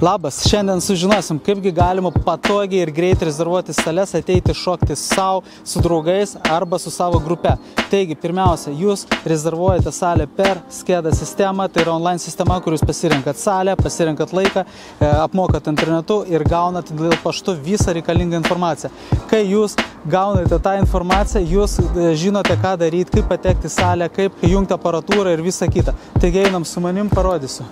Labas, šiandien sužinosim, kaipgi galima patogiai ir greit rezervuoti sales, ateiti šokti savo, su draugais arba su savo grupe. Taigi, pirmiausia, jūs rezervuojate salę per SCEDA sistemą, tai yra online sistema, kur jūs pasirenkat salę, pasirenkat laiką, apmokat internetu ir gaunate dėl paštu visą reikalingą informaciją. Kai jūs gaunate tą informaciją, jūs žinote, ką daryti, kaip patekti į salę, kaip jungti aparatūrą ir visą kitą. Taigi, einam su manim, parodysiu.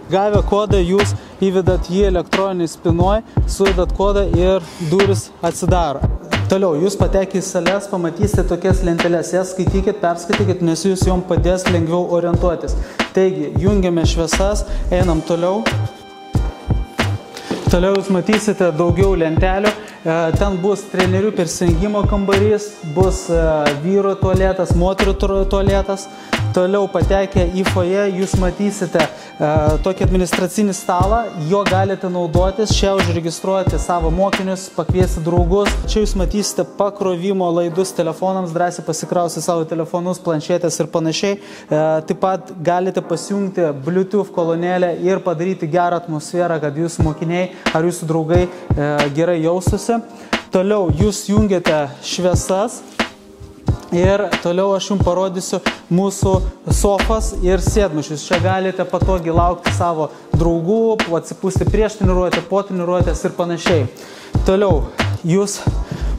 Gavę kodą, jūs įvedat jį elektroninį spinoj, suvedat kodą ir duris atsidaro. Toliau, jūs patekę į sales, pamatysite tokias lenteles, jas skaitykit, perskaitykit, nes jūs jom padės lengviau orientuotis. Taigi, jungiame šviesas, einam toliau. Toliau jūs matysite daugiau lentelių, ten bus trenerių persirengimo kambarys, bus vyro tualetas, moterų tualetas. Toliau patekę į foje jūs matysite tokį administracinį stalą, jo galite naudotis, čia užregistruoti savo mokinius, pakviesti draugus. Čia jūs matysite pakrovimo laidus telefonams, drąsiai pasikrausti savo telefonus, planšetės ir panašiai. Taip pat galite pasijungti Bluetooth kolonėlę ir padaryti gerą atmosferą, kad jūsų mokiniai ar jūsų draugai gerai jaustųsi. Toliau jūs jungiate šviesas. Ir toliau aš jums parodysiu mūsų sofas ir sėdmaišius. Čia galite patogiai laukti savo draugų, atsipūsti prieš treniruotę, po treniruotės ir panašiai. Toliau jūs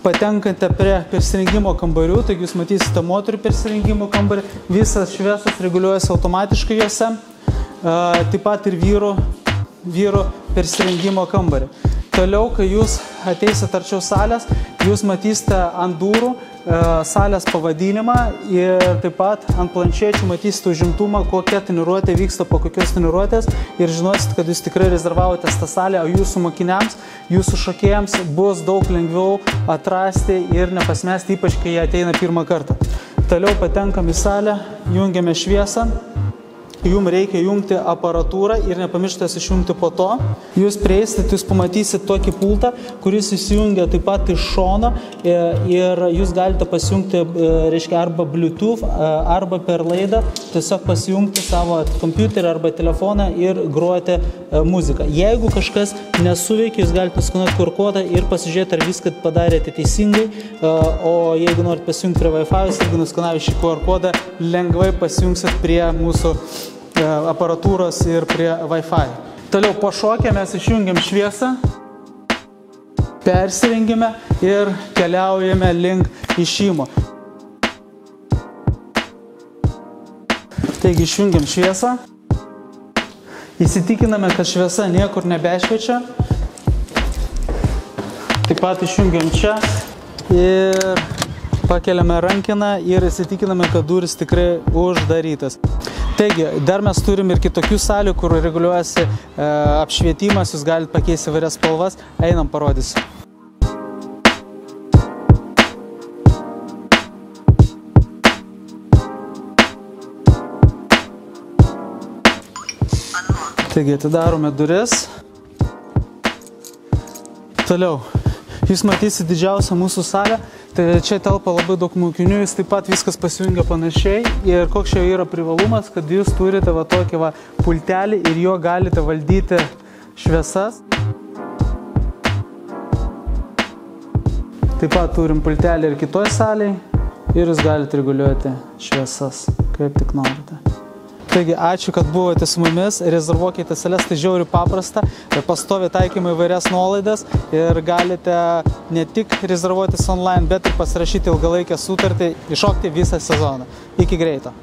patenkate prie persirengimo kambarių, taigi jūs matysite moterų persirengimo kambarį. Visas šviesas reguliuojasi automatiškai juose, taip pat ir vyrų persirengimo kambarį. Toliau, kai jūs ateisit arčiau salės, jūs matysite ant durų salės pavadinimą ir taip pat ant planšečių matysite užimtumą, kokia treniruotė vyksta, po kokios treniruotės ir žinosit, kad jūs tikrai rezervavotės tą salę, o jūsų mokiniams, jūsų šokėjams bus daug lengviau atrasti ir nepasmesti, ypač kai jie ateina pirmą kartą. Toliau patenkam į salę, jungiame šviesą. Jums reikia jungti aparatūrą ir nepamirštas išjungti po to. Jūs prieisite, jūs pamatysit tokį pultą, kuris įsijungia taip pat iš šono ir jūs galite pasijungti, reiškia, arba Bluetooth, arba per laidą, tiesiog pasijungti savo kompiuterį arba telefoną ir groti muziką. Jeigu kažkas nesuveikia, jūs galite nuskanuoti QR kodą ir pasižiūrėti, ar viską padarėte teisingai, o jeigu norite pasijungti prie Wi-Fi, jeigu nuskanavę šį QR kodą, lengvai pasijungsit prie mūsų aparatūros ir prie Wi-Fi. Toliau po šokę mes išjungiam šviesą, persirengime ir keliaujame link išėjimo. Taigi išjungiam šviesą, įsitikiname, kad šviesa niekur nebešviečia, taip pat išjungiam čia ir pakeliame rankiną ir įsitikiname, kad durys tikrai uždarytas. Taigi, dar mes turim ir kitokių salių, kur reguliuojasi apšvietimas, jūs galite pakeisti įvairias spalvas. Einam, parodysiu. Taigi, atidarome duris. Toliau, jūs matysite didžiausią mūsų salę. Tai čia telpa labai daug mokinių, jūs taip pat viskas pasijungia panašiai ir koks čia yra privalumas, kad jūs turite va tokį va pultelį ir jo galite valdyti šviesas. Taip pat turim pultelį ir kitoj salėje ir jūs galite reguliuoti šviesas, kaip tik norite. Taigi, ačiū, kad buvote su mumis, rezervuokite sales, tai žiauriai paprasta, pastoviai taikymai įvairias nuolaidas ir galite ne tik rezervuotis online, bet ir pasirašyti ilgalaikę sutartį, iššokti visą sezoną. Iki greito.